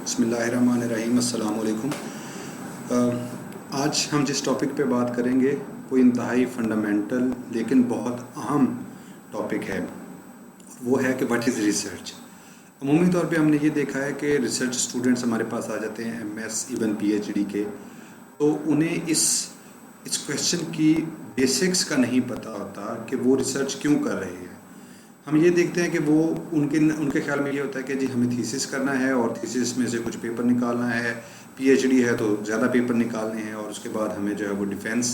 बिस्मिल्लाहिर्रहमानिर्रहीम, अस्सलाम वालेकुम। आज हम जिस टॉपिक पे बात करेंगे वो इंतहाई फंडामेंटल लेकिन बहुत अहम टॉपिक है। वो है कि व्हाट इज़ रिसर्च। अमूमी तौर पे हमने ये देखा है कि रिसर्च स्टूडेंट्स हमारे पास आ जाते हैं, एमएस इवन पीएचडी के, तो उन्हें इस क्वेश्चन की बेसिक्स का नहीं पता होता कि वो रिसर्च क्यों कर रहे हैं। हम ये देखते हैं कि वो उनके ख्याल में ये होता है कि जी हमें थीसिस करना है और थीसिस में से कुछ पेपर निकालना है, पीएचडी है तो ज़्यादा पेपर निकालने हैं और उसके बाद हमें जो है वो डिफेंस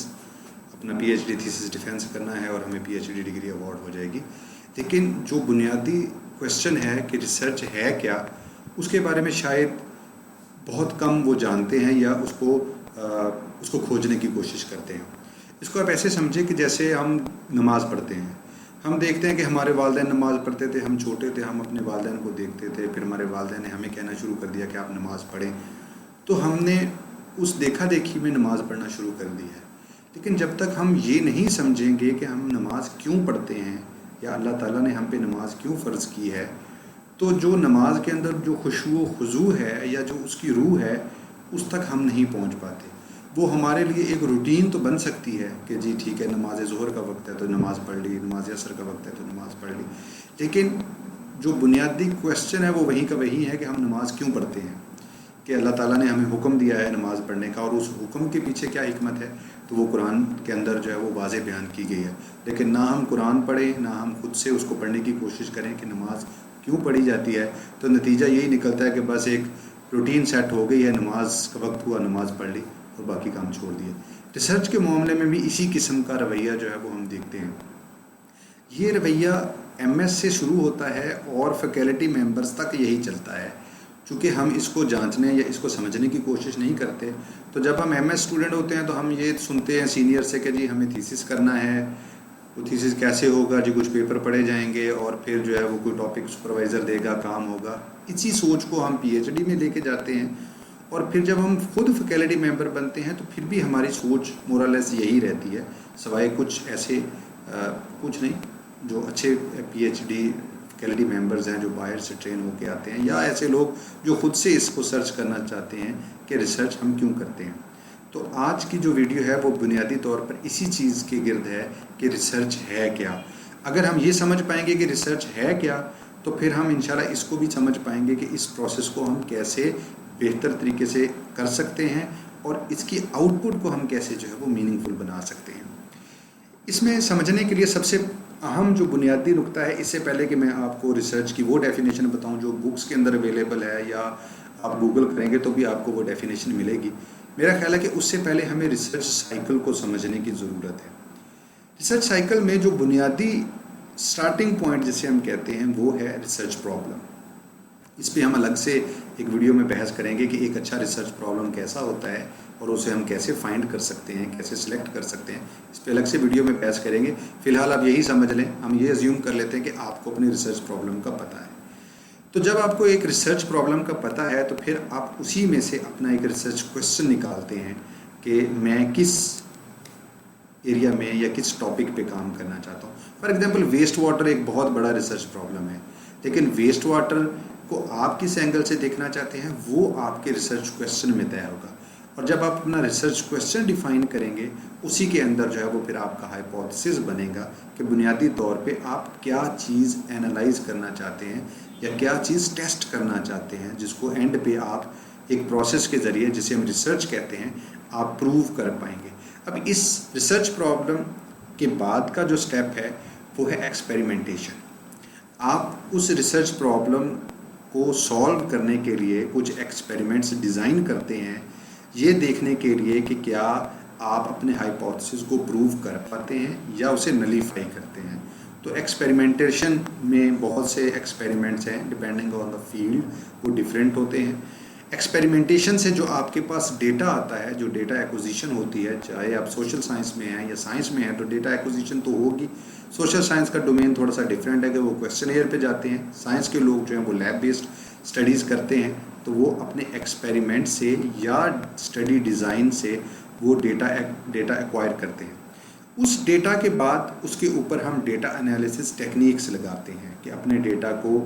अपना पीएचडी थीसिस डिफेंस करना है और हमें पीएचडी डिग्री अवार्ड हो जाएगी। लेकिन जो बुनियादी क्वेश्चन है कि रिसर्च है क्या, उसके बारे में शायद बहुत कम वो जानते हैं या उसको खोजने की कोशिश करते हैं। इसको आप ऐसे समझें कि जैसे हम नमाज़ पढ़ते हैं, हम देखते हैं कि हमारे वालिदैन नमाज़ पढ़ते थे, हम छोटे थे, हम अपने वालिदैन को देखते थे, फिर हमारे वालिदैन ने हमें कहना शुरू कर दिया कि आप नमाज़ पढ़ें, तो हमने उस देखा देखी में नमाज़ पढ़ना शुरू कर दी है। लेकिन जब तक हम ये नहीं समझेंगे कि हम नमाज़ क्यों पढ़ते हैं या अल्लाह ताला ने हम पे नमाज क्यों फ़र्ज़ की है, तो जो नमाज के अंदर जो खुशू व खुजू है या जो उसकी रूह है, उस तक हम नहीं पहुंच पाते। वो हमारे लिए एक रूटीन तो बन सकती है कि जी ठीक है, नमाज ज़ोहर का वक्त है तो नमाज़ पढ़ ली, नमाज असर का वक्त है तो नमाज़ पढ़ ली, लेकिन जो बुनियादी क्वेश्चन है वो वहीं का वही है कि हम नमाज़ क्यों पढ़ते हैं, कि अल्लाह ताला ने हमें हुक्म दिया है नमाज़ पढ़ने का और उस हुक्म के पीछे क्या हिकमत है, तो वो कुरान के अंदर जो है वो वाज़ेह बयान की गई है। लेकिन ना हम कुरान पढ़ें, ना हम खुद से उसको पढ़ने की कोशिश करें कि नमाज क्यों पढ़ी जाती है, तो नतीजा यही निकलता है कि बस एक रूटीन सेट हो गई है, नमाज का वक्त हुआ नमाज पढ़ ली और बाकी काम छोड़ दिए। रिसर्च के मामले में भी इसी किस्म का रवैया जो है वो हम देखते हैं। ये रवैया एमएस से शुरू होता है और फैकल्टी मेंबर्स तक यही चलता है। चूँकि हम इसको जांचने या इसको समझने की कोशिश नहीं करते, तो जब हम एमएस स्टूडेंट होते हैं तो हम ये सुनते हैं सीनियर से कि जी हमें थीसिस करना है, वो थीसिस कैसे होगा जी, कुछ पेपर पढ़े जाएंगे और फिर जो है वो कोई टॉपिक सुपरवाइज़र देगा, काम होगा। इसी सोच को हम पीएचडी में लेके जाते हैं और फिर जब हम खुद फैकल्टी मेंबर बनते हैं तो फिर भी हमारी सोच मोरलेस यही रहती है, सवाए कुछ ऐसे कुछ नहीं जो अच्छे पीएचडी फैकल्टी मेंबर्स हैं जो बाहर से ट्रेन होके आते हैं, या ऐसे लोग जो खुद से इसको सर्च करना चाहते हैं कि रिसर्च हम क्यों करते हैं। तो आज की जो वीडियो है वो बुनियादी तौर पर इसी चीज़ के गिर्द है कि रिसर्च है क्या। अगर हम ये समझ पाएंगे कि रिसर्च है क्या, तो फिर हम इंशाल्लाह इसको भी समझ पाएंगे कि इस प्रोसेस को हम कैसे बेहतर तरीके से कर सकते हैं और इसकी आउटपुट को हम कैसे जो है वो मीनिंगफुल बना सकते हैं। इसमें समझने के लिए सबसे अहम जो बुनियादी नुक्ता है, इससे पहले कि मैं आपको रिसर्च की वो डेफिनेशन बताऊं जो बुक्स के अंदर अवेलेबल है या आप गूगल करेंगे तो भी आपको वो डेफिनेशन मिलेगी, मेरा ख्याल है कि उससे पहले हमें रिसर्च साइकिल को समझने की ज़रूरत है। रिसर्च साइकिल में जो बुनियादी स्टार्टिंग पॉइंट जिसे हम कहते हैं वो है रिसर्च प्रॉब्लम। इस पर हम अलग से एक वीडियो में बहस करेंगे कि एक अच्छा रिसर्च प्रॉब्लम कैसा होता है और उसे हम कैसे फाइंड कर सकते हैं, कैसे सिलेक्ट कर सकते हैं। इस पर अलग से वीडियो में बहस करेंगे। फिलहाल आप यही समझ लें, हम ये अज्यूम कर लेते हैं कि आपको अपनी रिसर्च प्रॉब्लम का पता है। तो जब आपको एक रिसर्च प्रॉब्लम का पता है तो फिर आप उसी में से अपना एक रिसर्च क्वेश्चन निकालते हैं कि मैं किस एरिया में या किस टॉपिक पे काम करना चाहता हूँ। फॉर एग्जांपल वेस्ट वाटर एक बहुत बड़ा रिसर्च प्रॉब्लम है, लेकिन वेस्ट वाटर को आप किस एंगल से देखना चाहते हैं वो आपके रिसर्च क्वेश्चन में तय होगा। और जब आप अपना रिसर्च क्वेश्चन डिफाइन करेंगे, उसी के अंदर जो है वो फिर आपका हाइपोथेसिस बनेगा कि बुनियादी तौर पे आप क्या चीज़ एनालाइज करना चाहते हैं या क्या चीज़ टेस्ट करना चाहते हैं, जिसको एंड पे आप एक प्रोसेस के ज़रिए, जिसे हम रिसर्च कहते हैं, आप प्रूव कर पाएंगे। अब इस रिसर्च प्रॉब्लम के बाद का जो स्टेप है वो है एक्सपेरिमेंटेशन। आप उस रिसर्च प्रॉब्लम को सॉल्व करने के लिए कुछ एक्सपेरिमेंट्स डिज़ाइन करते हैं, ये देखने के लिए कि क्या आप अपने हाइपोथेसिस को प्रूव कर पाते हैं या उसे नलीफाई करते हैं। तो एक्सपेरिमेंटेशन में बहुत से एक्सपेरिमेंट्स हैं, डिपेंडिंग ऑन द फील्ड वो डिफरेंट होते हैं। एक्सपेरिमेंटेशन से जो आपके पास डेटा आता है, जो डेटा एक्विजिशन होती है, चाहे आप सोशल साइंस में हैं या साइंस में हैं, तो डेटा एक्विजिशन तो होगी। सोशल साइंस का डोमेन थोड़ा सा डिफरेंट है कि वो क्वेश्चनियर पे जाते हैं, साइंस के लोग जो हैं वो लैब बेस्ड स्टडीज़ करते हैं, तो वो अपने एक्सपेरिमेंट से या स्टडी डिज़ाइन से वो डेटा एक्वायर करते हैं। उस डेटा के बाद उसके ऊपर हम डेटा एनालिसिस टेक्निक्स लगाते हैं कि अपने डेटा को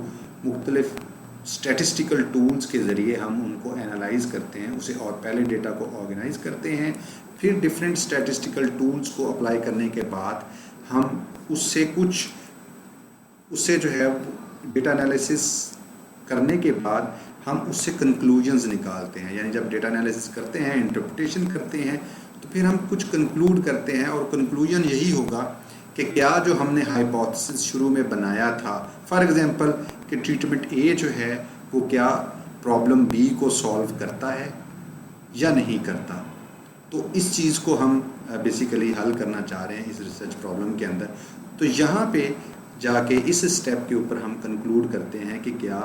मुख्तलिफ स्टैटिस्टिकल टूल्स के ज़रिए हम उनको एनालाइज करते हैं, उसे और पहले डेटा को ऑर्गेनाइज करते हैं, फिर डिफरेंट स्टैटिस्टिकल टूल्स को अप्लाई करने के बाद हम उससे जो है डेटा एनालिसिस करने के बाद हम उससे कंक्लूजन्स निकालते हैं। यानी जब डेटा एनालिसिस करते हैं, इंटरप्रिटेशन करते हैं, तो फिर हम कुछ कंक्लूड करते हैं और कंक्लूजन यही होगा कि क्या जो हमने हाइपोथेसिस शुरू में बनाया था, फॉर एग्जांपल कि ट्रीटमेंट ए जो है वो क्या प्रॉब्लम बी को सॉल्व करता है या नहीं करता। तो इस चीज़ को हम बेसिकली हल करना चाह रहे हैं इस रिसर्च प्रॉब्लम के अंदर। तो यहाँ पे जाके इस स्टेप के ऊपर हम कंक्लूड करते हैं कि क्या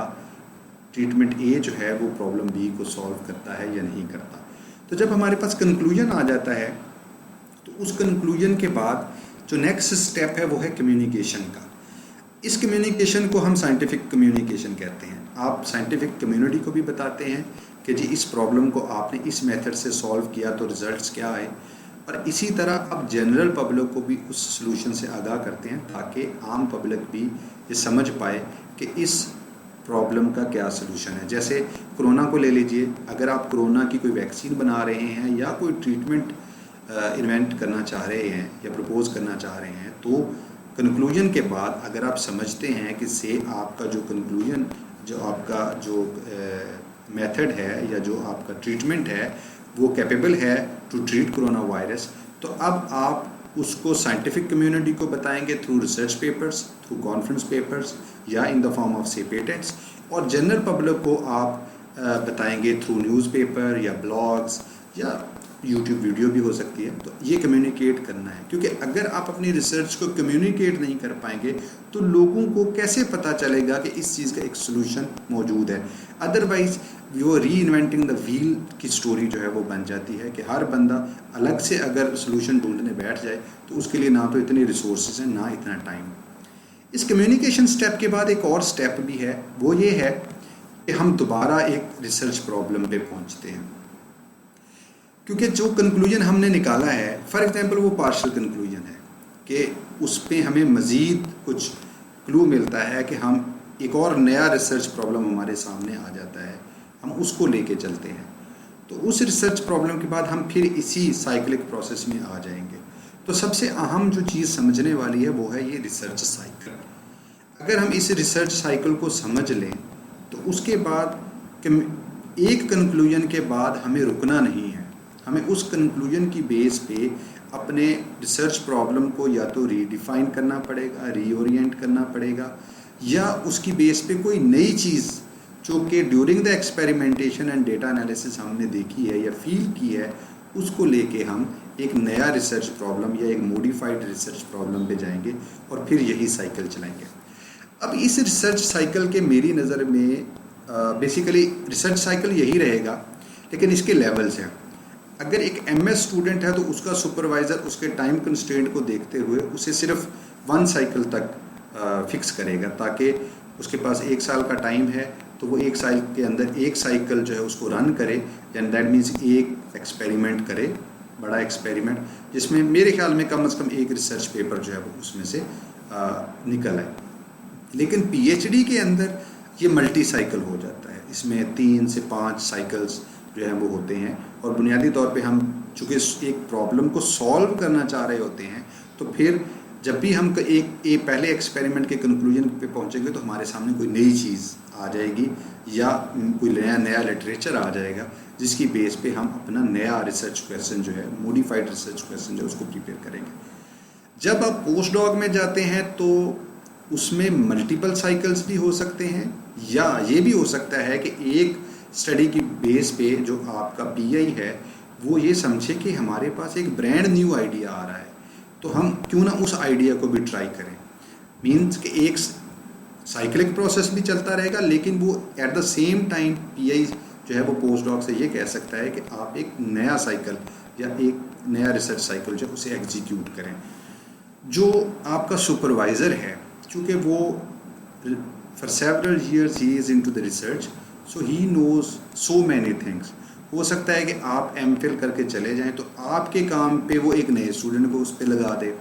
ट्रीटमेंट ए जो है वो प्रॉब्लम बी को सॉल्व करता है या नहीं करता। तो जब हमारे पास कंक्लूजन आ जाता है तो उस कंक्लूजन के बाद जो नेक्स्ट स्टेप है वो है कम्युनिकेशन का। इस कम्युनिकेशन को हम साइंटिफिक कम्युनिकेशन कहते हैं। आप साइंटिफिक कम्युनिटी को भी बताते हैं कि जी इस प्रॉब्लम को आपने इस मेथड से सॉल्व किया तो रिजल्ट्स क्या आए, और इसी तरह आप जनरल पब्लिक को भी उस सॉल्यूशन से आगाह करते हैं ताकि आम पब्लिक भी ये समझ पाए कि इस प्रॉब्लम का क्या सलूशन है। जैसे कोरोना को ले लीजिए, अगर आप कोरोना की कोई वैक्सीन बना रहे हैं या कोई ट्रीटमेंट इन्वेंट करना चाह रहे हैं या प्रपोज करना चाह रहे हैं, तो कंक्लूजन के बाद अगर आप समझते हैं कि से आपका जो कंक्लूजन, जो आपका जो मेथड है या जो आपका ट्रीटमेंट है वो कैपेबल है टू ट्रीट कोरोना वायरस, तो अब आप उसको साइंटिफिक कम्युनिटी को बताएंगे through research papers, through conference papers या इन द फॉर्म ऑफ से पेटेंट्स, और जनरल पब्लिक को आप बताएंगे थ्रू न्यूज़पेपर या ब्लॉग्स या यूट्यूब वीडियो भी हो सकती है। तो ये कम्युनिकेट करना है, क्योंकि अगर आप अपनी रिसर्च को कम्युनिकेट नहीं कर पाएंगे तो लोगों को कैसे पता चलेगा कि इस चीज़ का एक सलूशन मौजूद है। अदरवाइज़ वो री इन्वेंटिंग द व्हील की स्टोरी जो है वो बन जाती है कि हर बंदा अलग से अगर सलूशन ढूंढने बैठ जाए तो उसके लिए ना तो इतनी रिसोर्सेज हैं ना इतना टाइम। इस कम्युनिकेशन स्टेप के बाद एक और स्टेप भी है, वो ये है कि हम दोबारा एक रिसर्च प्रॉब्लम पे पहुंचते हैं, क्योंकि जो कंक्लूजन हमने निकाला है, फॉर एग्जांपल वो पार्शियल कंक्लूजन है कि उस पर हमें मज़ीद कुछ क्लू मिलता है कि हम एक और नया रिसर्च प्रॉब्लम हमारे सामने आ जाता है, हम उसको लेके चलते हैं। तो उस रिसर्च प्रॉब्लम के बाद हम फिर इसी साइक्लिक प्रोसेस में आ जाएंगे। तो सबसे अहम जो चीज़ समझने वाली है वो है ये रिसर्च साइकिल। अगर हम इस रिसर्च साइकिल को समझ लें तो उसके बाद एक कंक्लूजन के बाद हमें रुकना नहीं है, हमें उस कंक्लूजन की बेस पे अपने रिसर्च प्रॉब्लम को या तो रीडिफाइन करना पड़ेगा, रीओरिएंट करना पड़ेगा, या उसकी बेस पे कोई नई चीज़ जो कि during the experimentation and data analysis हमने देखी है या फील की है, उसको लेके हम एक नया रिसर्च प्रॉब्लम या एक मॉडिफाइड रिसर्च प्रॉब्लम पे जाएंगे और फिर यही साइकिल चलाएंगे। अब इस रिसर्च साइकिल के मेरी नज़र में बेसिकली रिसर्च साइकिल यही रहेगा, लेकिन इसके लेवल्स हैं। अगर एक एमएस स्टूडेंट है तो उसका सुपरवाइज़र उसके टाइम कंस्ट्रेंट को देखते हुए उसे सिर्फ 1 साइकिल तक फिक्स करेगा, ताकि उसके पास 1 साल का टाइम है तो वो 1 साल के अंदर 1 साइकिल जो है उसको रन करे, एंड दैट मीन्स एक एक्सपेरिमेंट करे, बड़ा एक्सपेरिमेंट, जिसमें मेरे ख्याल में कम से कम एक रिसर्च पेपर जो है वो उसमें से निकल आए। लेकिन पीएचडी के अंदर ये मल्टी साइकिल हो जाता है, इसमें 3 से 5 साइकिल्स जो हैं वो होते हैं, और बुनियादी तौर पे हम चूँकि एक प्रॉब्लम को सॉल्व करना चाह रहे होते हैं, तो फिर जब भी हम एक पहले एक्सपेरिमेंट के कंक्लूजन पे पहुंचेंगे तो हमारे सामने कोई नई चीज़ आ जाएगी या कोई नया लिटरेचर आ जाएगा, जिसकी बेस पे हम अपना नया रिसर्च क्वेश्चन जो है, मॉडिफाइड रिसर्च क्वेश्चन जो है उसको प्रिपेयर करेंगे। जब आप पोस्ट डॉक में जाते हैं तो उसमें मल्टीपल साइकिल्स भी हो सकते हैं, या ये भी हो सकता है कि एक स्टडी की बेस पे जो आपका पीआई है वो ये समझे कि हमारे पास एक ब्रांड न्यू आइडिया आ रहा है, तो हम क्यों ना उस आइडिया को भी ट्राई करें। मीन्स कि एक साइक्लिक प्रोसेस भी चलता रहेगा, लेकिन वो at the same time pi जो है वो पोस्ट डॉक से ये कह सकता है कि आप एक नया साइकिल या एक नया रिसर्च साइकिल जो उसे एग्जीक्यूट करें। जो आपका सुपरवाइज़र है, चूँकि वो for several years he is into the research, so he knows so many things. हो सकता है कि आप एमफिल करके चले जाएं तो आपके काम पे वो एक नए स्टूडेंट को उस पर लगा दे,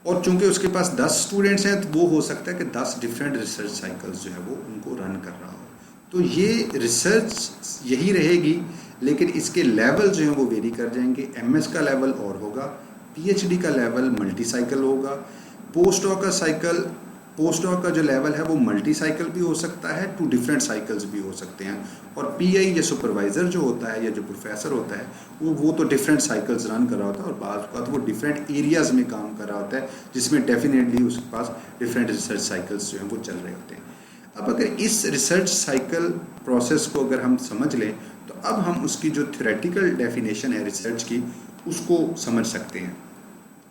और चूंकि उसके पास 10 स्टूडेंट्स हैं तो वो हो सकता है कि 10 डिफरेंट रिसर्च साइकिल्स जो है वो उनको रन कर रहा हो। तो ये रिसर्च यही रहेगी, लेकिन इसके लेवल जो हैं वो वेरी कर जाएंगे। एमएस का लेवल और होगा, पीएचडी का लेवल मल्टी साइकिल होगा, पोस्ट डॉक का जो लेवल है वो मल्टी साइकिल भी हो सकता है, 2 डिफरेंट साइकिल्स भी हो सकते हैं। और पीआई या सुपरवाइज़र जो होता है या जो प्रोफेसर होता है वो तो डिफरेंट साइकिल्स रन कर रहा होता है, और बाद वो डिफरेंट एरियाज़ में काम कर रहा होता है, जिसमें डेफिनेटली उसके पास डिफरेंट रिसर्च साइकिल्स जो हैं वो चल रहे होते हैं। अब अगर इस रिसर्च साइकिल प्रोसेस को अगर हम समझ लें, तो अब हम उसकी जो थ्योरेटिकल डेफिनेशन है रिसर्च की, उसको समझ सकते हैं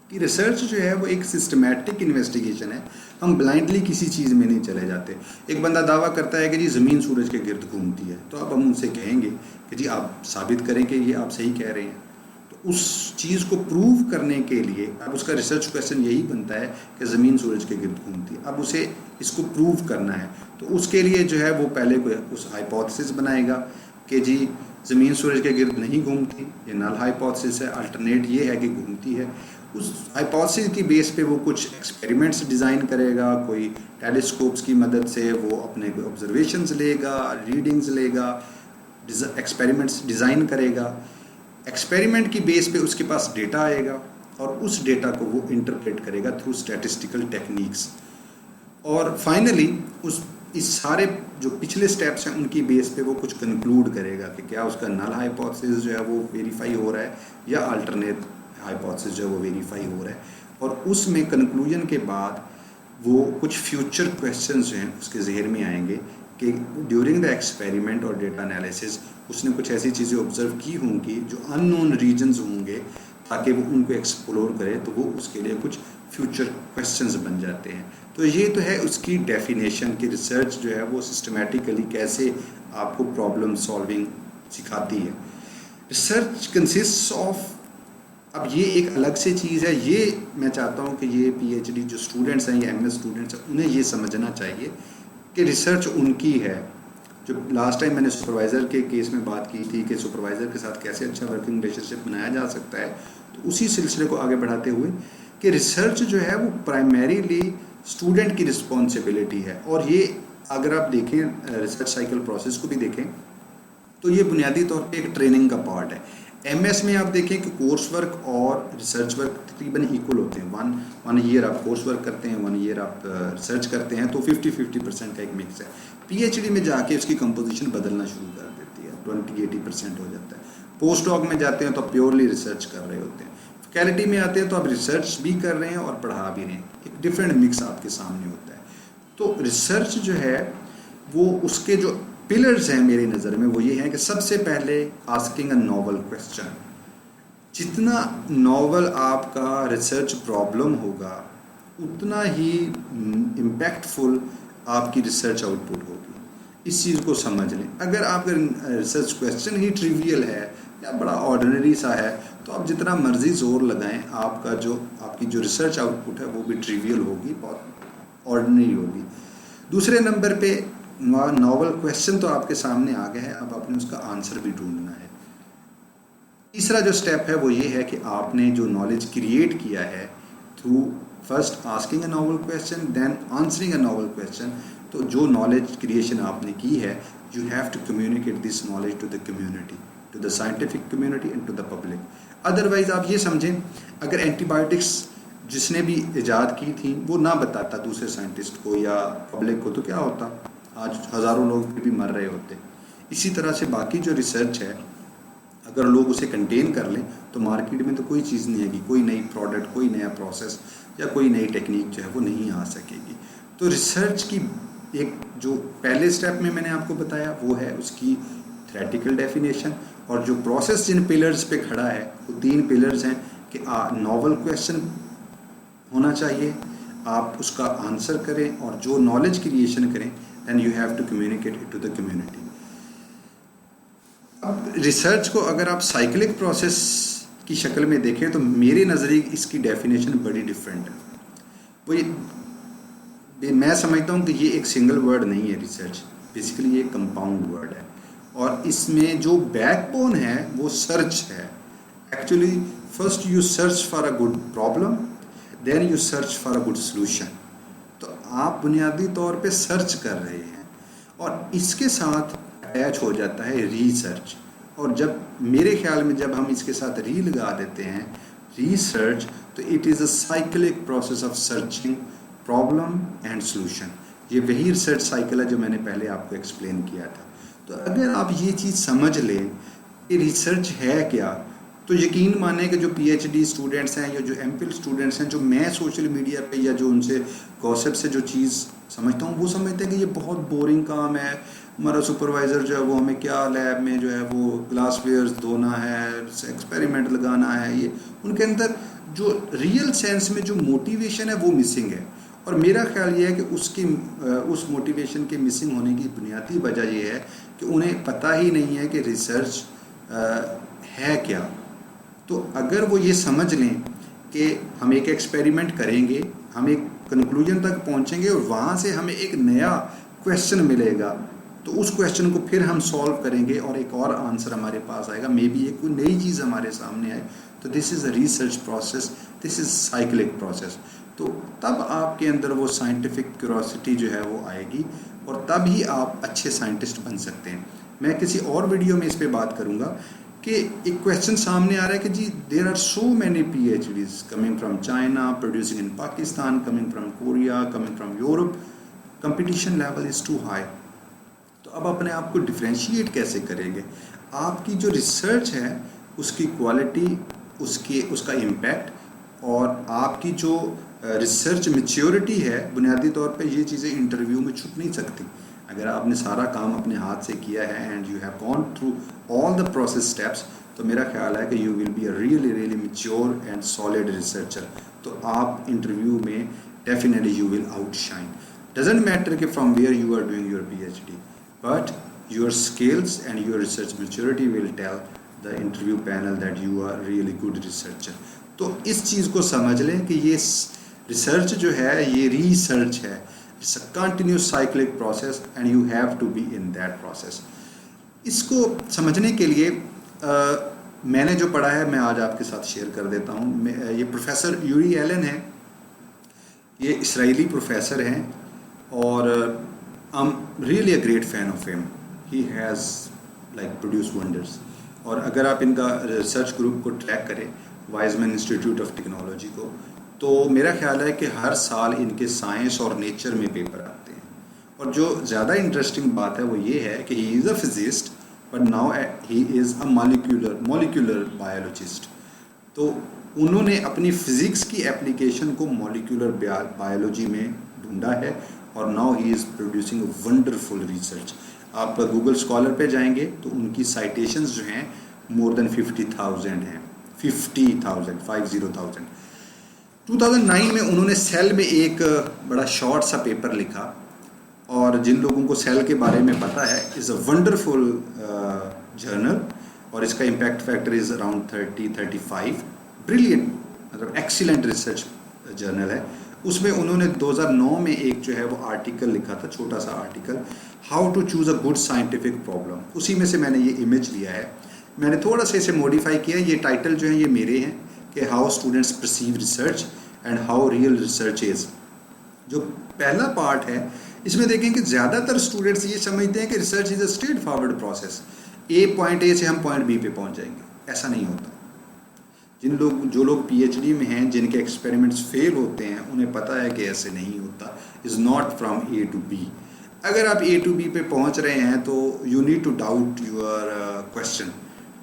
कि रिसर्च जो है वो एक सिस्टमैटिक इन्वेस्टिगेशन है। हम ब्लाइंडली किसी चीज़ में नहीं चले जाते। एक बंदा दावा करता है कि जी ज़मीन सूरज के गिर्द घूमती है, तो अब हम उनसे कहेंगे कि जी आप साबित करें कि ये आप सही कह रहे हैं। तो उस चीज़ को प्रूव करने के लिए अब उसका रिसर्च क्वेश्चन यही बनता है कि ज़मीन सूरज के गिर्द घूमती है। अब उसे इसको प्रूव करना है, तो उसके लिए जो है वो पहले उस हाइपोथेसिस बनाएगा कि जी ज़मीन सूरज के गिर्द नहीं घूमती, ये नल हाइपोथेसिस है, अल्टरनेट ये है कि घूमती है। उस हाइपोथेसिस की बेस पे वो कुछ एक्सपेरिमेंट्स डिज़ाइन करेगा, कोई टेलीस्कोप्स की मदद से वो अपने ऑब्जर्वेशंस लेगा, रीडिंग्स लेगा, एक्सपेरिमेंट्स डिज़ाइन करेगा। एक्सपेरिमेंट की बेस पे उसके पास डेटा आएगा, और उस डेटा को वो इंटरप्रेट करेगा थ्रू स्टैटिस्टिकल टेक्निक्स। और फाइनली इस सारे जो पिछले स्टेप्स हैं उनकी बेस पे वो कुछ कंक्लूड करेगा कि क्या उसका नल हाइपोथेसिस जो है वो वेरीफाई हो रहा है या अल्टरनेट हाइपोथेसिस जो है वो वेरीफाई हो रहा है। और उसमें कंक्लूजन के बाद वो कुछ फ्यूचर क्वेश्चंस जो हैं उसके जहन में आएंगे कि ड्यूरिंग द एक्सपेरिमेंट और डेटा एनालिसिस उसने कुछ ऐसी चीज़ें ऑब्जर्व की होंगी जो अननोन रीजन्स होंगे, ताकि वो उनको एक्सप्लोर करे, तो वो उसके लिए कुछ फ्यूचर क्वेश्चंस बन जाते हैं। तो ये तो है उसकी डेफिनेशन कि रिसर्च जो है वो सिस्टमैटिकली कैसे आपको प्रॉब्लम सॉल्विंग सिखाती है। रिसर्च कंसिस्ट्स ऑफ, अब ये एक अलग से चीज़ है, ये मैं चाहता हूँ कि ये पीएचडी जो स्टूडेंट्स हैं या एमएस स्टूडेंट्स हैं उन्हें ये समझना चाहिए कि रिसर्च उनकी है। जो लास्ट टाइम मैंने सुपरवाइज़र के केस में बात की थी कि सुपरवाइज़र के साथ कैसे अच्छा वर्किंग रिलेशनशिप बनाया जा सकता है, तो उसी सिलसिले को आगे बढ़ाते हुए कि रिसर्च जो है वो प्राइमरीली स्टूडेंट की रिस्पॉन्सिबिलिटी है। और ये अगर आप देखें रिसर्च साइकिल प्रोसेस को भी देखें तो ये बुनियादी तौर पे एक ट्रेनिंग का पार्ट है। एमएस में आप देखें कि कोर्स वर्क और रिसर्च वर्क तकरीबन इक्वल होते हैं। वन ईयर आप कोर्स वर्क करते हैं, 1 ईयर आप रिसर्च करते हैं, तो 50-50% का एक मिक्स है। पीएचडी में जाके उसकी कंपोजिशन बदलना शुरू कर देती है, 20-80% हो जाता है। पोस्ट डॉक में जाते हैं तो प्योरली रिसर्च कर रहे होते हैं। फैकल्टी में आते हैं तो आप रिसर्च भी कर रहे हैं और पढ़ा भी रहे हैं, एक डिफरेंट मिक्स आपके सामने होता है। तो रिसर्च जो है वो उसके जो पिलर्स हैं मेरी नज़र में वो ये हैं कि सबसे पहले आस्किंग अ नॉवल क्वेश्चन। जितना नॉवल आपका रिसर्च प्रॉब्लम होगा उतना ही इम्पैक्टफुल आपकी रिसर्च आउटपुट होगी। इस चीज़ को समझ लें। अगर आपका रिसर्च क्वेश्चन ही ट्रिवियल है या बड़ा ऑर्डिनरी सा है तो आप जितना मर्जी जोर लगाएं आपकी जो रिसर्च आउटपुट है वो भी ट्रिवियल होगी, बहुत ऑर्डिनरी होगी। दूसरे नंबर पे नॉवल क्वेश्चन तो आपके सामने आ गया है, अब आपने उसका आंसर भी ढूंढना है। तीसरा जो स्टेप है वो ये है कि आपने जो नॉलेज क्रिएट किया है through first asking a novel question then answering a novel question, तो जो नॉलेज क्रिएशन आपने की है you have to communicate this knowledge to the community, to the scientific community and to the public. Otherwise आप ये समझें अगर antibiotics जिसने भी इजाद की थी वो ना बताता दूसरे साइंटिस्ट को या पब्लिक को, तो क्या होता? आज हज़ारों लोग भी मर रहे होते। इसी तरह से बाकी जो रिसर्च है अगर लोग उसे कंटेन कर लें तो मार्केट में तो कोई चीज़ नहीं आएगी, कोई नई प्रोडक्ट, कोई नया प्रोसेस या कोई नई टेक्निक जो है वो नहीं आ सकेगी। तो रिसर्च की एक जो पहले स्टेप में मैंने आपको बताया वो है उसकी थ्योरेटिकल डेफिनेशन, और जो प्रोसेस जिन पिलर्स पे खड़ा है वो 3 पिलर्स हैं कि नॉवल क्वेश्चन होना चाहिए, आप उसका आंसर करें और जो नॉलेज क्रिएशन करें then you have to communicate it to the community. अब रिसर्च को अगर आप साइक्लिक प्रोसेस की शक्ल में देखें तो मेरे नज़रिए इसकी डेफिनेशन बड़ी डिफरेंट है। मैं समझता हूँ कि ये एक सिंगल वर्ड नहीं है रिसर्च, बेसिकली ये कंपाउंड वर्ड है और इसमें जो बैकबोन है वो सर्च है। Actually first you search for a good problem then you search for a good solution. तो आप बुनियादी तौर पे सर्च कर रहे हैं और इसके साथ अटैच हो जाता है रिसर्च। और जब मेरे ख्याल में जब हम इसके साथ री लगा देते हैं रिसर्च, तो it is a cyclic process of searching problem and solution. ये वही रिसर्च साइकिल है जो मैंने पहले आपको एक्सप्लेन किया था। तो अगर आप ये चीज़ समझ लें कि रिसर्च है क्या, तो यकीन माने कि जो पीएचडी स्टूडेंट्स हैं या जो एमफिल स्टूडेंट्स हैं, जो मैं सोशल मीडिया पे या जो उनसे गॉसिप से जो चीज़ समझता हूँ, वो समझते हैं कि ये बहुत बोरिंग काम है, हमारा सुपरवाइज़र जो है वो हमें क्या लैब में जो है वो ग्लास वेयर्स धोना है, एक्सपेरिमेंट लगाना है। ये उनके अंदर जो रियल सेंस में जो मोटिवेशन है वो मिसिंग है। और मेरा ख्याल ये है कि उस मोटिवेशन के मिसिंग होने की बुनियादी वजह ये है कि उन्हें पता ही नहीं है कि रिसर्च है क्या। तो अगर वो ये समझ लें कि हम एक एक्सपेरिमेंट करेंगे, हम एक कंक्लूजन तक पहुंचेंगे और वहाँ से हमें एक नया क्वेश्चन मिलेगा, तो उस क्वेश्चन को फिर हम सॉल्व करेंगे और एक और आंसर हमारे पास आएगा, मे बी एक कोई नई चीज़ हमारे सामने आए। तो this is a research process, this is cyclic process. तो तब आपके अंदर वो साइंटिफिक क्यूरोसिटी जो है वो आएगी और तब ही आप अच्छे साइंटिस्ट बन सकते हैं। मैं किसी और वीडियो में इस पर बात करूँगा कि एक क्वेश्चन सामने आ रहा है कि जी there are so many PhDs coming from China, producing in Pakistan, coming from Korea, coming from Europe, competition level is too high. तो अब अपने आप को डिफ्रेंशिएट कैसे करेंगे? आपकी जो रिसर्च है उसकी क्वालिटी, उसका इम्पैक्ट और आपकी जो रिसर्च मैच्योरिटी है, बुनियादी तौर पे ये चीज़ें इंटरव्यू में छुप नहीं सकती। अगर आपने सारा काम अपने हाथ से किया है and you have gone through all the process steps, तो मेरा ख्याल है कि you will be a really mature and solid researcher. तो आप इंटरव्यू में definitely you will outshine. Doesn't matter कि from where you are doing your PhD, but your skills and your research maturity will tell the interview panel that you are really good researcher। तो इस चीज़ को समझ लें कि ये research जो है ये रिसर्च है, it's a continuous cyclic process and you have to be in that process. इसको समझने के लिए मैंने जो पढ़ा है मैं आज आपके साथ शेयर कर देता हूँ। ये प्रोफेसर यूरी एलन है, ये इसराइली प्रोफेसर हैं और I'm really a great fan of him. He has like produced wonders। और अगर आप इनका रिसर्च ग्रुप को ट्रैक करें, वाइजमैन इंस्टीट्यूट ऑफ टेक्नोलॉजी को, तो मेरा ख्याल है कि हर साल इनके साइंस और नेचर में पेपर आते हैं। और जो ज़्यादा इंटरेस्टिंग बात है वो ये है कि he is a physicist but now he is a molecular biologist. तो उन्होंने अपनी फिज़िक्स की एप्लीकेशन को मॉलिक्यूलर बायोलॉजी में ढूंढा है और now he is producing wonderful research. आप गूगल स्कॉलर पे जाएंगे तो उनकी साइटेशंस जो हैं मोर देन 50,000 हैं, 50,000। 2009 में उन्होंने सेल में एक बड़ा शॉर्ट सा पेपर लिखा और जिन लोगों को सेल के बारे में पता है, इज़ अ वंडरफुल जर्नल और इसका impact factor is around 30-35। Brilliant, मतलब एक्सीलेंट रिसर्च जर्नल है। उसमें उन्होंने 2009 में एक जो है वो आर्टिकल लिखा था, छोटा सा article, how to choose a good scientific problem. उसी में से मैंने ये इमेज लिया है, मैंने थोड़ा सा इसे मॉडिफाई किया। ये टाइटल जो है ये मेरे हैं कि how students perceive research and how real research is. जो पहला पार्ट है इसमें देखें कि ज़्यादातर स्टूडेंट्स ये समझते हैं कि research is a straight forward process, point A से हम पॉइंट बी पे पहुंच जाएंगे। ऐसा नहीं होता। जो लोग PhD में हैं, जिनके एक्सपेरिमेंट्स फेल होते हैं, उन्हें पता है कि ऐसे नहीं होता। Is not from A to B। अगर आप A to B पे पहुंच रहे हैं तो you need to doubt your question.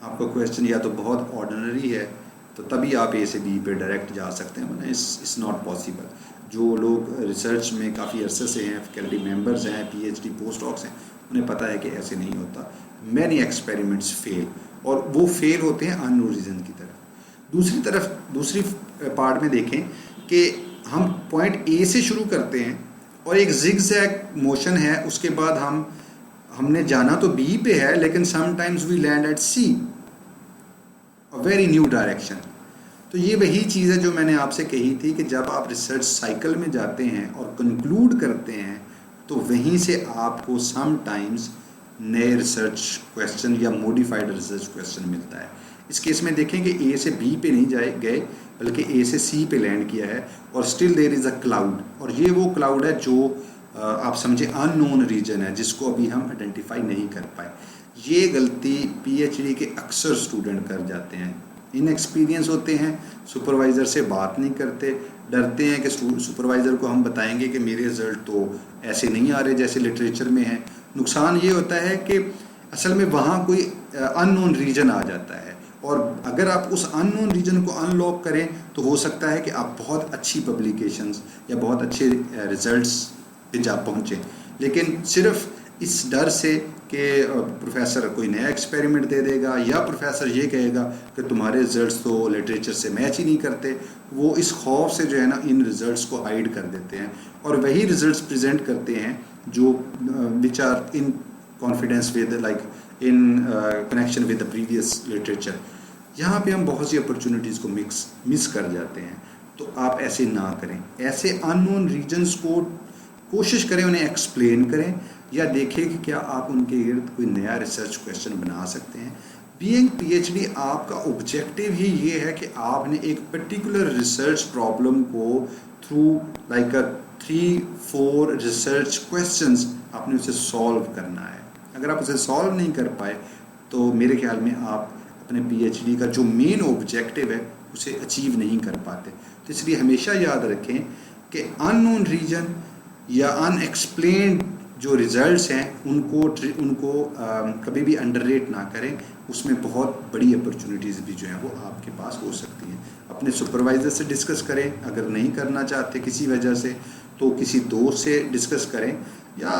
आपका क्वेश्चन या तो बहुत ऑर्डिनरी है तो तभी आप A से B पे डायरेक्ट जा सकते हैं, वरना इट्स नॉट पॉसिबल। जो लोग रिसर्च में काफ़ी अरसे से हैं, फैकल्टी मेंबर्स हैं, PhD पोस्ट डॉक्स हैं, उन्हें पता है कि ऐसे नहीं होता। मैनी एक्सपेरिमेंट्स फेल और वो फेल होते हैं अननोन रीज़न की तरफ। दूसरी पार्ट में देखें कि हम पॉइंट A से शुरू करते हैं और एक जिगजैग मोशन है, उसके बाद हमने जाना तो B पे है लेकिन sometimes we land at C, a very new direction. तो ये वही चीज़ है जो मैंने आपसे कही थी कि जब आप रिसर्च साइकिल में जाते हैं और कंक्लूड करते हैं तो वहीं से आपको समटाइम्स नए रिसर्च क्वेश्चन या मॉडिफाइड रिसर्च क्वेश्चन मिलता है। इस केस में देखें कि A से B पे नहीं गए बल्कि A से C पे लैंड किया है और still there is a cloud. और ये वो क्लाउड है जो आप समझे अननोन रीजन है जिसको अभी हम आइडेंटिफाई नहीं कर पाए। ये गलती पीएचडी के अक्सर स्टूडेंट कर जाते हैं, इनएक्सपीरियंस होते हैं, सुपरवाइज़र से बात नहीं करते, डरते हैं कि सुपरवाइज़र को हम बताएंगे कि मेरे रिज़ल्ट तो ऐसे नहीं आ रहे जैसे लिटरेचर में है। नुकसान ये होता है कि असल में वहाँ कोई अननोन रीजन आ जाता है, और अगर आप उस अननोन रीजन को अनलॉक करें तो हो सकता है कि आप बहुत अच्छी पब्लिकेशंस या बहुत अच्छे रिजल्ट्स पे जा पहुँचें। लेकिन सिर्फ इस डर से कि प्रोफेसर कोई नया एक्सपेरिमेंट दे देगा या प्रोफेसर ये कहेगा कि तुम्हारे रिजल्ट्स तो लिटरेचर से मैच ही नहीं करते, वो इस खौफ से जो है ना इन रिजल्ट्स को हाइड कर देते हैं और वही रिजल्ट्स प्रेजेंट करते हैं जो which are in confidence with like in connection with the previous literature. यहाँ पे हम बहुत सी अपॉर्चुनिटीज़ को मिस कर जाते हैं। तो आप ऐसे ना करें, ऐसे अननोन रीजन्स को कोशिश करें उन्हें एक्सप्लेन करें या देखें कि क्या आप उनके इर्द कोई नया रिसर्च क्वेश्चन बना सकते हैं। बीइंग पीएचडी आपका ऑब्जेक्टिव ही ये है कि आपने एक पर्टिकुलर रिसर्च प्रॉब्लम को थ्रू लाइक 3-4 रिसर्च क्वेश्चंस आपने उसे सॉल्व करना है। अगर आप उसे सॉल्व नहीं कर पाए तो मेरे ख्याल में आप अपने पीएचडी का जो मेन ऑब्जेक्टिव है उसे अचीव नहीं कर पाते। तो इसलिए हमेशा याद रखें कि अननोन रीजन या अनएक्सप्लेन्ड जो रिजल्ट्स हैं उनको कभी भी अंडररेट ना करें। उसमें बहुत बड़ी अपॉर्चुनिटीज़ भी जो हैं वो आपके पास हो सकती हैं। अपने सुपरवाइज़र से डिस्कस करें, अगर नहीं करना चाहते किसी वजह से तो किसी दोस्त से डिस्कस करें, या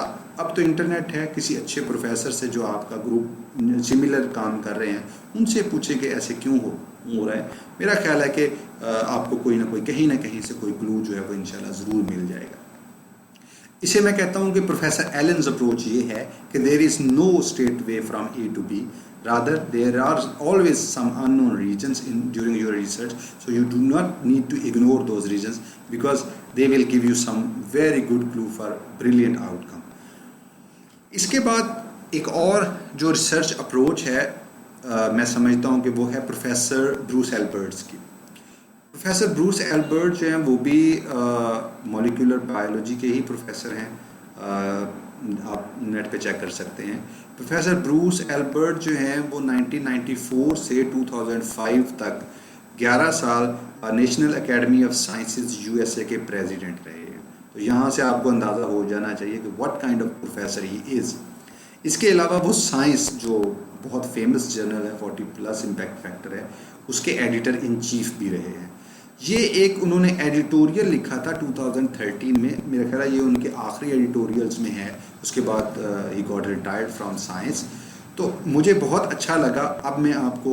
अब तो इंटरनेट है, किसी अच्छे प्रोफेसर से जो आपका ग्रुप सिमिलर काम कर रहे हैं उनसे पूछें कि ऐसे क्यों हो रहा है। मेरा ख्याल है कि आपको कोई ना कोई कहीं ना कहीं से कोई क्लू जो है वो इंशाल्लाह ज़रूर मिल जाएगा। इसे मैं कहता हूँ कि प्रोफेसर एलन्स अप्रोच ये है कि there is no straight way from A to B, rather there are always some unknown regions during your research, so you do not need to ignore those regions because they will give you some very good clue for brilliant outcome. इसके बाद एक और जो research approach है मैं समझता हूँ कि वो है प्रोफेसर ब्रूस एल्बर्ट्स की। प्रोफेसर ब्रूस एल्बर्ट जो हैं वो भी मॉलिक्यूलर बायोलॉजी के ही प्रोफेसर हैं, आप नेट पे चेक कर सकते हैं। प्रोफेसर ब्रूस एल्बर्ट जो हैं वो 1994 से 2005 तक 11 साल national academy of sciences USA के प्रेसिडेंट रहे हैं। तो यहाँ से आपको अंदाज़ा हो जाना चाहिए कि what kind of professor he is. इसके अलावा वो साइंस जो बहुत फेमस जर्नल है 40+ इम्पैक्ट फैक्टर है उसके एडिटर इन चीफ भी रहे हैं। ये एक उन्होंने एडिटोरियल लिखा था 2013 में, मेरा ख्याल है ये उनके आखिरी एडिटोरियल्स में है। उसके बाद he got retired from science. तो मुझे बहुत अच्छा लगा। अब मैं आपको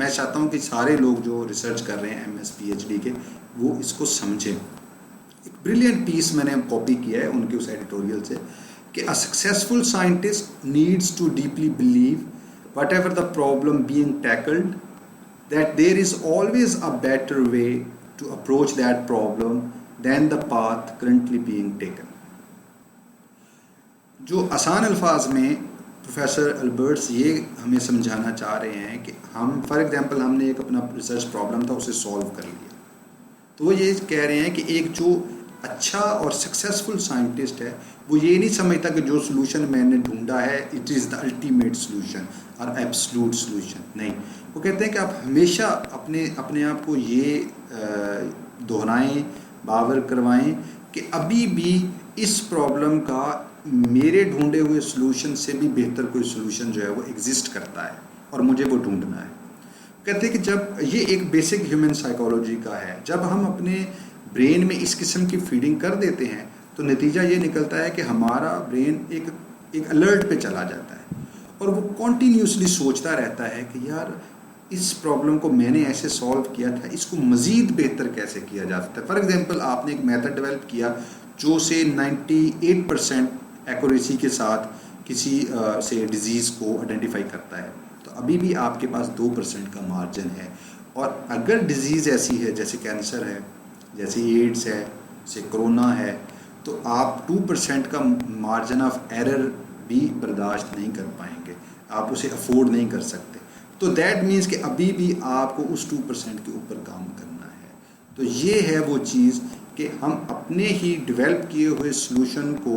मैं चाहता हूँ कि सारे लोग जो रिसर्च कर रहे हैं एमएस पीएचडी के वो इसको समझें। एक ब्रिलियंट पीस मैंने कॉपी किया है उनके उस एडिटोरियल से कि a successful scientist needs to deeply believe whatever the problem being tackled that there is always a better way to approach that problem than the path currently being taken। जो आसान अल्फाज में professor Albert's ये हमें समझाना चाह रहे हैं कि हम फॉर एग्जांपल हमने एक अपना रिसर्च प्रॉब्लम था उसे सॉल्व कर लिया, तो वो ये कह रहे हैं कि एक जो अच्छा और सक्सेसफुल साइंटिस्ट है वो ये नहीं समझता कि जो सोल्यूशन मैंने ढूंढा है it is the ultimate solution और एब्सोल्यूट सोल्यूशन। नहीं, वो कहते हैं कि आप हमेशा अपने आप को ये दोहराएं, बावर करवाएं कि अभी भी इस प्रॉब्लम का मेरे ढूंढे हुए सोल्यूशन से भी बेहतर कोई सोल्यूशन जो है वो एग्जिस्ट करता है और मुझे वो ढूंढना है। कहते हैं कि जब ये एक बेसिक ह्यूमन साइकोलॉजी का है, जब हम अपने ब्रेन में इस किस्म की फीडिंग कर देते हैं तो नतीजा ये निकलता है कि हमारा ब्रेन एक अलर्ट पे चला जाता है और वो कॉन्टीन्यूसली सोचता रहता है कि यार इस प्रॉब्लम को मैंने ऐसे सॉल्व किया था, इसको मज़ीद बेहतर कैसे किया जा सकता है। फॉर एग्जांपल आपने एक मेथड डेवलप किया जो से 98% एक्यूरेसी के साथ किसी से डिज़ीज़ को आइडेंटिफाई करता है, तो अभी भी आपके पास 2% का मार्जिन है। और अगर डिज़ीज़ ऐसी है जैसे कैंसर है, जैसे एड्स है, जैसे कोरोना है, तो आप 2% का मार्जिन ऑफ एरर भी बर्दाश्त नहीं कर पाएंगे, आप उसे अफोर्ड नहीं कर सकते। तो दैट मीन्स कि अभी भी आपको उस 2% के ऊपर काम करना है। तो ये है वो चीज़ कि हम अपने ही डेवलप किए हुए सॉल्यूशन को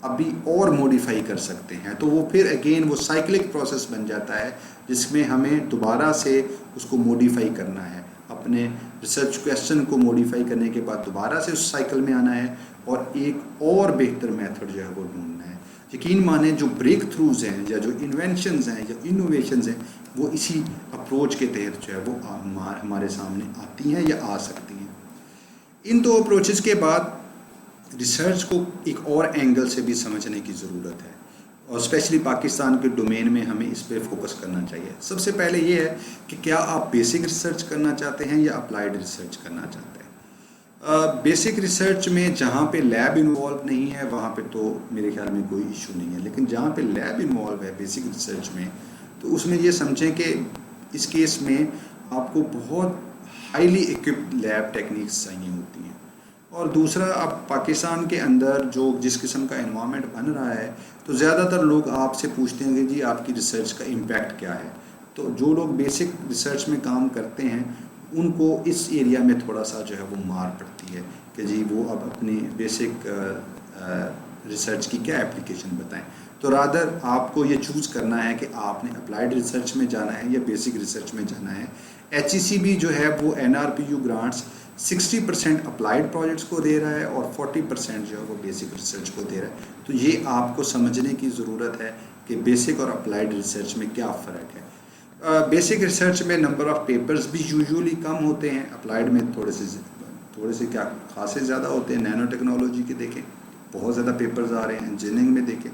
अभी और मॉडिफाई कर सकते हैं। तो वो फिर अगेन वो साइक्लिक प्रोसेस बन जाता है जिसमें हमें दोबारा से उसको मॉडिफाई करना है, अपने रिसर्च क्वेश्चन को मॉडिफाई करने के बाद दोबारा से उस साइकिल में आना है और एक और बेहतर मेथड जो है वो ढूंढना है। यकीन माने जो ब्रेक थ्रूज हैं या जो इन्वेंशंस हैं या इनोवेशंस हैं वो इसी अप्रोच के तहत जो है वो हमारे सामने आती हैं या आ सकती हैं। इन दो अप्रोचेस के बाद रिसर्च को एक और एंगल से भी समझने की ज़रूरत है और स्पेशली पाकिस्तान के डोमेन में हमें इस पर फोकस करना चाहिए। सबसे पहले ये है कि क्या आप बेसिक रिसर्च करना चाहते हैं या अप्लाइड रिसर्च करना चाहते हैं। बेसिक रिसर्च में जहाँ पे लैब इन्वॉल्व नहीं है वहाँ पे तो मेरे ख्याल में कोई इशू नहीं है, लेकिन जहाँ पे लैब इन्वॉल्व है बेसिक रिसर्च में तो उसमें ये समझें कि इस केस में आपको बहुत हाईली इक्विप्ड लैब टेक्निक्स चाहिए होती हैं। और दूसरा, अब पाकिस्तान के अंदर जो जिस किस्म का एनवायरनमेंट बन रहा है तो ज़्यादातर लोग आपसे पूछते हैं कि जी आपकी रिसर्च का इम्पैक्ट क्या है। तो जो लोग बेसिक रिसर्च में काम करते हैं उनको इस एरिया में थोड़ा सा जो है वो मार पड़ती है कि जी वो अब अपनी बेसिक रिसर्च की क्या एप्लीकेशन बताएं। तो रादर आपको ये चूज़ करना है कि आपने अप्लाइड रिसर्च में जाना है या बेसिक रिसर्च में जाना है। HECB जो है वो NRPU ग्रांट्स 60% अप्लाइड प्रोजेक्ट्स को दे रहा है और 40% जो है वो बेसिक रिसर्च को दे रहा है। तो ये आपको समझने की ज़रूरत है कि बेसिक और अप्लाइड रिसर्च में क्या फ़र्क है। बेसिक रिसर्च में नंबर ऑफ़ पेपर्स भी यूजुअली कम होते हैं, अप्लाइड में थोड़े से क्या खासे ज़्यादा होते हैं। नैनो टेक्नोलॉजी के देखें बहुत ज़्यादा पेपर्स आ रहे हैं, इंजीनियरिंग में देखें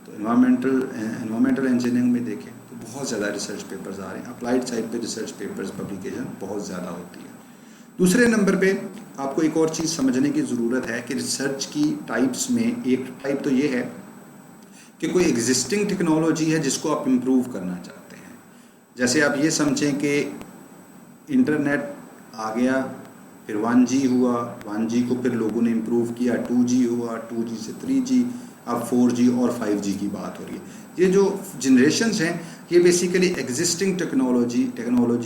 तो एनवायरमेंटल इंजीनियरिंग में देखें तो बहुत ज़्यादा रिसर्च पेपर्स आ रहे हैं। अप्लाइड साइड पे रिसर्च पेपर्स पब्लिकेशन बहुत ज़्यादा होती है। दूसरे नंबर पे आपको एक और चीज़ समझने की ज़रूरत है कि रिसर्च की टाइप्स में एक टाइप तो ये है कि कोई एग्जिस्टिंग टेक्नोलॉजी है जिसको आप इम्प्रूव करना चाहते हैं। जैसे आप ये समझें कि इंटरनेट आ गया, फिर 1G हुआ, 1G को फिर लोगों ने इम्प्रूव किया, 2G हुआ, 2G से 3G, अब 4G और 5G की बात हो रही है। ये जो जनरेशन्स हैं ये बेसिकली एग्जिस्टिंग टेक्नोलॉजी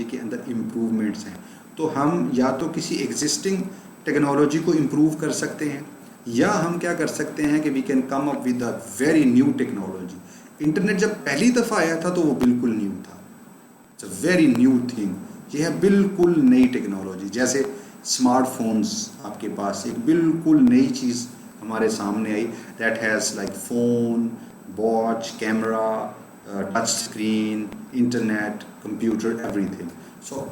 के अंदर इम्प्रूवमेंट्स हैं। तो हम या तो किसी एग्जिस्टिंग टेक्नोलॉजी को इम्प्रूव कर सकते हैं या हम क्या कर सकते हैं कि we can come up with a very new technology. Internet जब पहली दफ़ा आया था तो वो बिल्कुल न्यू था, it's a very new thing. ये है बिल्कुल नई टेक्नोलॉजी। जैसे स्मार्टफोन्स आपके पास एक बिल्कुल नई चीज़ हमारे सामने आई, that has like phone, watch, camera, touch screen, internet, computer, everything. So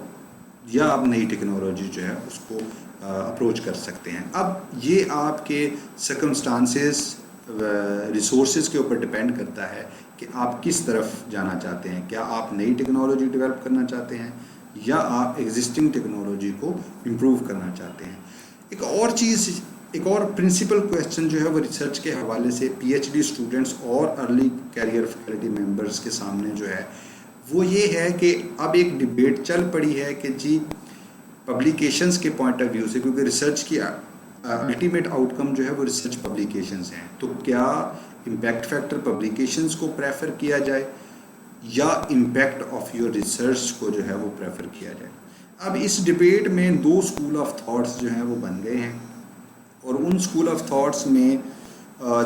या आप नई टेक्नोलॉजी जो है उसको अप्रोच कर सकते हैं। अब ये आपके सर्कमस्टांसेस रिसोर्सेज के ऊपर डिपेंड करता है कि आप किस तरफ जाना चाहते हैं। क्या आप नई टेक्नोलॉजी डेवलप करना चाहते हैं या आप एग्जिस्टिंग टेक्नोलॉजी को इम्प्रूव करना चाहते हैं। एक और प्रिंसिपल क्वेश्चन जो है वो रिसर्च के हवाले से PhD स्टूडेंट्स और अर्ली कैरियर फैकल्टी मेंबर्स के सामने जो है वो ये है कि अब एक डिबेट चल पड़ी है कि जी पब्लिकेशंस के पॉइंट ऑफ व्यू से, क्योंकि रिसर्च की अल्टीमेट आउटकम जो है वो रिसर्च पब्लिकेशंस हैं, तो क्या इम्पैक्ट फैक्टर पब्लिकेशंस को प्रेफर किया जाए या इम्पैक्ट ऑफ योर रिसर्च को जो है वो प्रेफर किया जाए। अब इस डिबेट में दो स्कूल ऑफ थॉट्स जो हैं वो बन गए हैं और उन स्कूल ऑफ थॉट्स में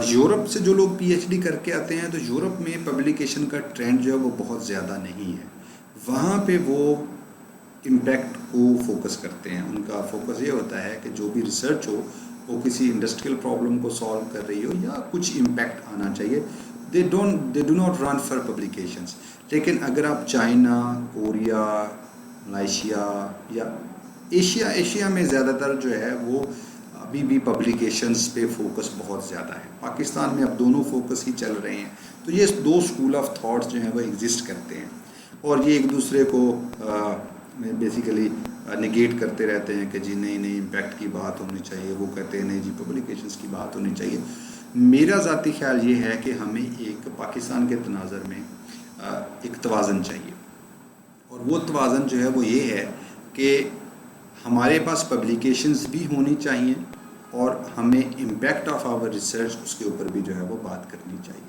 यूरोप से जो लोग PhD करके आते हैं तो यूरोप में पब्लिकेशन का ट्रेंड जो है वो बहुत ज़्यादा नहीं है। वहाँ पे वो इम्पैक्ट को फोकस करते हैं। उनका फोकस ये होता है कि जो भी रिसर्च हो वो किसी इंडस्ट्रियल प्रॉब्लम को सॉल्व कर रही हो या कुछ इम्पैक्ट आना चाहिए। They do not run for publications. लेकिन अगर आप चाइना, कोरिया, मलेशिया या एशिया में ज़्यादातर जो है वो अभी भी पब्लिकेशंस पे फोकस बहुत ज़्यादा है। पाकिस्तान में अब दोनों फोकस ही चल रहे हैं। तो ये दो स्कूल ऑफ थॉट्स जो हैं वो एग्जिस्ट करते हैं और ये एक दूसरे को बेसिकली निगेट करते रहते हैं कि जी नहीं इम्पैक्ट की बात होनी चाहिए, वो कहते हैं नहीं जी पब्लिकेशंस की बात होनी चाहिए। मेरा ज़ाती ख्याल ये है कि हमें एक पाकिस्तान के तनाज़र में एक तवाज़न चाहिए और वो तवाज़न जो है वो ये है कि हमारे पास पब्लिकेशंस भी होनी चाहिए और हमें इम्पैक्ट ऑफ आवर रिसर्च उसके ऊपर भी जो है वो बात करनी चाहिए।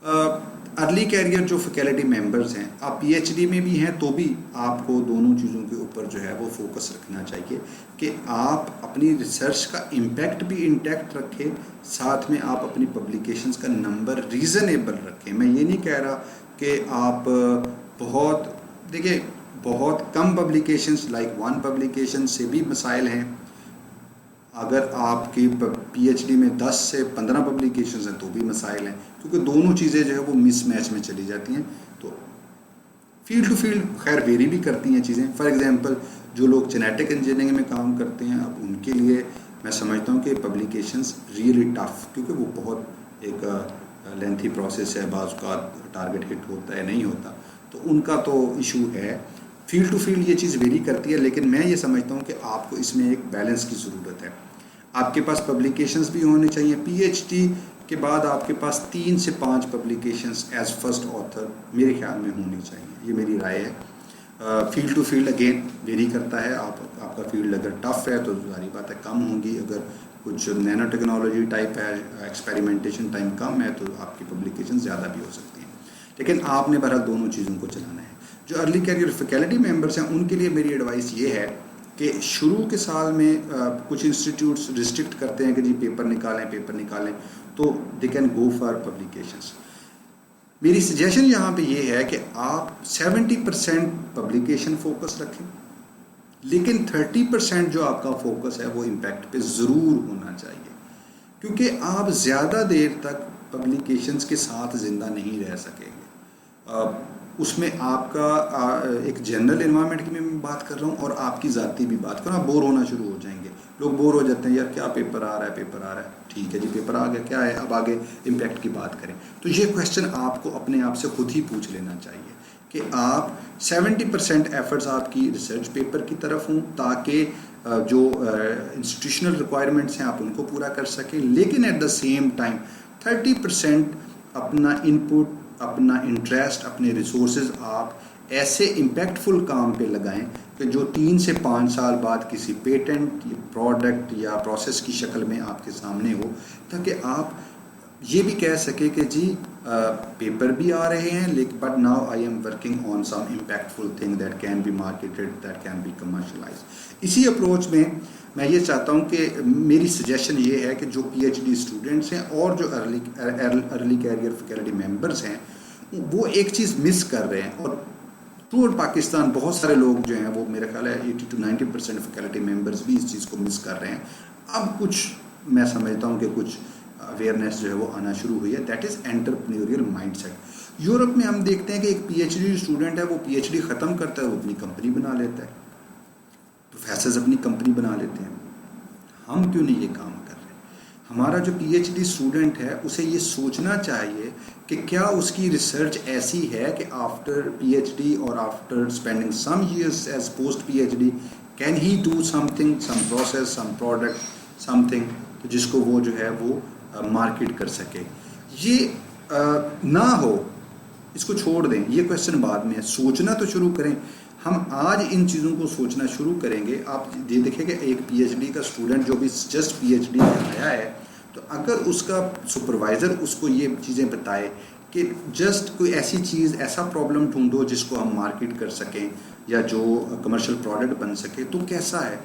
अर्ली कैरियर जो फैकल्टी मेंबर्स हैं, आप पीएचडी में भी हैं तो भी आपको दोनों चीज़ों के ऊपर जो है वो फोकस रखना चाहिए कि आप अपनी रिसर्च का इम्पैक्ट भी इंटैक्ट रखें, साथ में आप अपनी पब्लिकेशंस का नंबर रीज़नेबल रखें। मैं ये नहीं कह रहा कि आप बहुत कम पब्लिकेशंस लाइक 1 पब्लिकेशन से भी मसाइल हैं। अगर आपकी पीएचडी में 10 से 15 पब्लिकेशंस हैं तो भी मसाइल हैं, क्योंकि दोनों चीज़ें जो है वो मिसमैच में चली जाती हैं। तो फील्ड टू फील्ड खैर वेरी भी करती हैं चीज़ें। फॉर एग्जांपल जो लोग जेनेटिक इंजीनियरिंग में काम करते हैं, अब उनके लिए मैं समझता हूँ कि पब्लिकेशंस रियली टफ, क्योंकि वो बहुत एक लेंथी प्रोसेस है, बाज़ का टारगेट हिट होता है नहीं होता, तो उनका तो इशू है। फील्ड टू फील्ड ये चीज़ वेरी करती है, लेकिन मैं ये समझता हूँ कि आपको इसमें एक बैलेंस की ज़रूरत है। आपके पास पब्लिकेशंस भी होने चाहिए। पीएचडी के बाद आपके पास 3 से 5 पब्लिकेशंस एज फर्स्ट ऑथर मेरे ख्याल में होनी चाहिए, ये मेरी राय है। Field to field again vary करता है। आपका फील्ड अगर टफ है तो जारी बात है कम होंगी, अगर कुछ नैनो टेक्नोलॉजी टाइप है, एक्सपेरिमेंटेशन टाइम कम है, तो आपकी पब्लिकेशन ज़्यादा भी हो सकती हैं। लेकिन आपने बहरहाल दोनों चीज़ों को चलाना है। जो अर्ली कैरियर फैकल्टी मेंबर्स हैं उनके लिए मेरी एडवाइस ये है कि शुरू के साल में कुछ इंस्टीट्यूट्स रिस्ट्रिक्ट करते हैं कि जी पेपर निकालें, तो they can go for publications. मेरी सजेशन यहाँ पे ये है कि आप 70% पब्लिकेशन फोकस रखें, लेकिन 30% जो आपका फोकस है वो इम्पैक्ट पे ज़रूर होना चाहिए, क्योंकि आप ज़्यादा देर तक पब्लिकेशंस के साथ ज़िंदा नहीं रह सकेंगे। उसमें आपका एक जनरल एनवायरनमेंट की मैं बात कर रहा हूँ और आपकी ज़ाती भी बात कर रहा हूँ, आप बोर होना शुरू हो जाएंगे। लोग बोर हो जाते हैं, यार क्या पेपर आ रहा है, ठीक है जी पेपर आ गया, क्या है अब आगे इम्पैक्ट की बात करें। तो ये क्वेश्चन आपको अपने आप से खुद ही पूछ लेना चाहिए कि आप 70% एफर्ट्स आपकी रिसर्च पेपर की तरफ हों, ताकि जो इंस्टीट्यूशनल रिक्वायरमेंट्स हैं आप उनको पूरा कर सकें, लेकिन एट द सेम टाइम 30% अपना इनपुट, अपना इंटरेस्ट, अपने रिसोर्सेज आप ऐसे इम्पैक्टफुल काम पे लगाएं कि जो 3 से 5 साल बाद किसी पेटेंट, प्रोडक्ट या प्रोसेस की शक्ल में आपके सामने हो, ताकि आप ये भी कह सके कि जी पेपर भी आ रहे हैं, लेकिन but now I am working on some impactful thing that can be marketed, that can be commercialised. इसी अप्रोच में मैं ये चाहता हूँ कि मेरी सजेशन ये है कि जो पीएचडी स्टूडेंट्स हैं और जो अर्ली कैरियर फैकल्टी मेंबर्स हैं वो एक चीज़ मिस कर रहे हैं, और थ्रू पाकिस्तान बहुत सारे लोग जो हैं वो मेरा ख्याल है 80 to 90% फैकल्टी मेंबर्स भी इस चीज़ को मिस कर रहे हैं। अब कुछ मैं समझता हूँ कि कुछ अवेयरनेस जो है वो आना शुरू हुई है, that is entrepreneurial mindset. Europe में हम देखते हैं कि एक पीएचडी स्टूडेंट है, वो पीएचडी ख़त्म करता है, वो अपनी कंपनी बना लेता है, प्रोफेसर्स अपनी कंपनी बना लेते हैं। हम क्यों नहीं ये काम कर रहे? हमारा जो पीएचडी स्टूडेंट है उसे ये सोचना चाहिए कि क्या उसकी रिसर्च ऐसी है कि आफ्टर पीएचडी और after spending some years as post PhD can he do something, some process, some product, something जिसको वो जो है वो मार्केट कर सके। ये ना हो, इसको छोड़ दें, ये क्वेश्चन बाद में है, सोचना तो शुरू करें। हम आज इन चीज़ों को सोचना शुरू करेंगे। आप ये देखेंगे एक पीएचडी का स्टूडेंट जो भी जस्ट पीएचडी में आया है, तो अगर उसका सुपरवाइज़र उसको ये चीज़ें बताए कि जस्ट कोई ऐसी चीज़, ऐसा प्रॉब्लम ढूंढो जिसको हम मार्केट कर सकें या जो कमर्शियल प्रोडक्ट बन सके, तो कैसा है।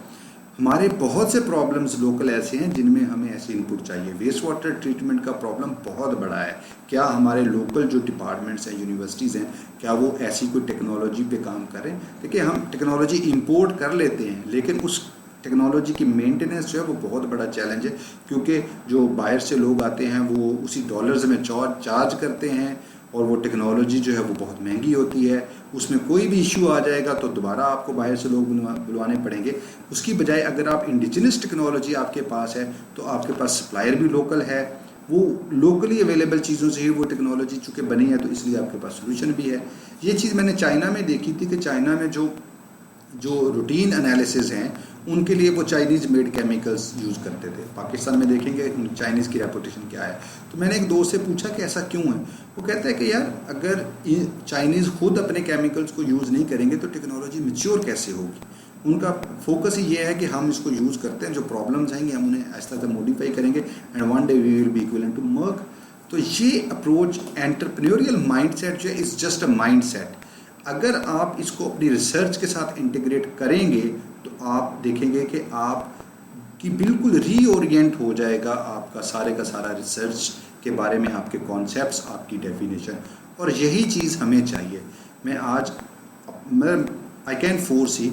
हमारे बहुत से प्रॉब्लम्स लोकल ऐसे हैं जिनमें हमें ऐसे इनपुट चाहिए। वेस्ट वाटर ट्रीटमेंट का प्रॉब्लम बहुत बड़ा है। क्या हमारे लोकल जो डिपार्टमेंट्स हैं, यूनिवर्सिटीज़ हैं, क्या वो ऐसी कोई टेक्नोलॉजी पे काम करें? देखिए हम टेक्नोलॉजी इंपोर्ट कर लेते हैं, लेकिन उस टेक्नोलॉजी की मेंटेनेंस जो है वो बहुत बड़ा चैलेंज है, क्योंकि जो बाहर से लोग आते हैं वो उसी डॉलर्स में चार्ज करते हैं और वो टेक्नोलॉजी जो है वो बहुत महंगी होती है। उसमें कोई भी इशू आ जाएगा तो दोबारा आपको बाहर से लोग बुलवाने पड़ेंगे। उसकी बजाय अगर आप इंडिजिनस टेक्नोलॉजी आपके पास है तो आपके पास सप्लायर भी लोकल है, वो लोकली अवेलेबल चीज़ों से ही वो टेक्नोलॉजी चूँकि बनी है, तो इसलिए आपके पास सोल्यूशन भी है। ये चीज़ मैंने चाइना में देखी थी कि चाइना में जो रूटीन एनालिसिस हैं उनके लिए वो चाइनीज़ मेड केमिकल्स यूज़ करते थे। पाकिस्तान में देखेंगे चाइनीज़ की रेपुटेशन क्या है। तो मैंने एक दोस्त से पूछा कि ऐसा क्यों है। वो कहता है कि यार अगर चाइनीज़ खुद अपने केमिकल्स को यूज़ नहीं करेंगे तो टेक्नोलॉजी मैच्योर कैसे होगी। उनका फोकस ही ये है कि हम इसको यूज़ करते हैं, जो प्रॉब्लम्स आएंगे हम उन्हें आहिस्ता आहिस्ता मॉडिफाई करेंगे and one day we will be equivalent to Merck. तो ये अप्रोच एंटरप्रेन्योरियल माइंडसेट जो है इज़ जस्ट अ माइंडसेट। अगर आप इसको अपनी रिसर्च के साथ इंटीग्रेट करेंगे तो आप देखेंगे कि आप कि बिल्कुल रीओरिएंट हो जाएगा आपका का सारा रिसर्च के बारे में, आपके कॉन्सेप्ट्स, आपकी डेफिनेशन। और यही चीज़ हमें चाहिए। मैं आई कैन फोरसी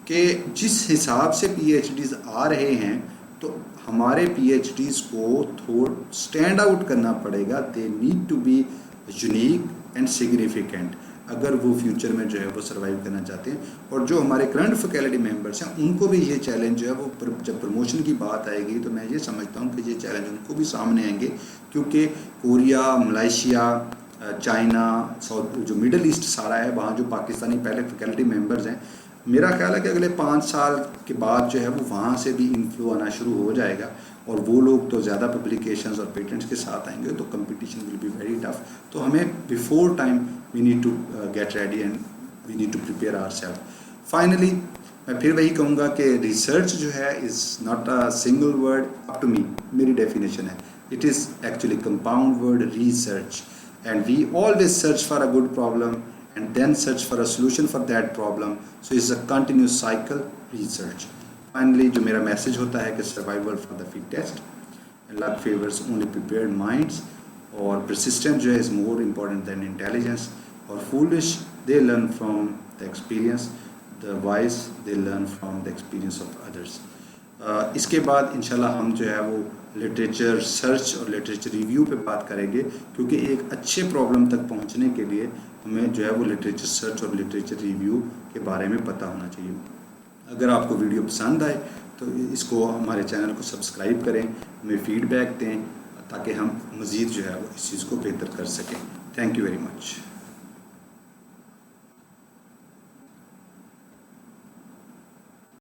कि जिस हिसाब से पीएचडीज़ आ रहे हैं तो हमारे पीएचडीज़ को थोड़ा स्टैंड आउट करना पड़ेगा। They need to be unique and significant अगर वो फ्यूचर में जो है वो सर्वाइव करना चाहते हैं। और जो हमारे करंट फैकल्टी मेंबर्स हैं उनको भी ये चैलेंज जो है वो जब प्रमोशन की बात आएगी तो मैं ये समझता हूँ कि ये चैलेंज उनको भी सामने आएंगे, क्योंकि कोरिया, मलेशिया, चाइना, साउथ जो मिडल ईस्ट सारा है, वहाँ जो पाकिस्तानी पहले फैकल्टी मेंबर्स हैं, मेरा ख्याल है कि अगले 5 साल के बाद जो है वो वहाँ से भी इनफ्लो आना शुरू हो जाएगा और वो लोग तो ज़्यादा पब्लिकेशंस और पेटेंट्स के साथ आएंगे, तो competition will be very tough. तो हमें before time we need to get ready and we need to prepare ourself. Finally मैं फिर वही कहूँगा कि रिसर्च जो है is not a single word up to me, मेरी डेफिनेशन है, it is actually compound word research, and we always search for a good problem and then search for a solution for that problem. So it's a continuous cycle research. Finally जो मेरा message होता है कि survival for the fittest, luck favors only prepared minds, और persistent जो है is more important than intelligence, और foolish they learn from the experience, the wise they learn from the experience of others. इसके बाद इंशाल्लाह हम जो है वो लिटरेचर सर्च और लिटरेचर रिव्यू पे बात करेंगे, क्योंकि एक अच्छे प्रॉब्लम तक पहुंचने के लिए हमें जो है वो लिटरेचर सर्च और लिटरेचर रिव्यू के बारे में पता होना चाहिए। अगर आपको वीडियो पसंद आए तो इसको हमारे चैनल को सब्सक्राइब करें, हमें फीडबैक दें ताकि हम मज़ीद जो है वो इस चीज़ को बेहतर कर सकें। Thank you very much.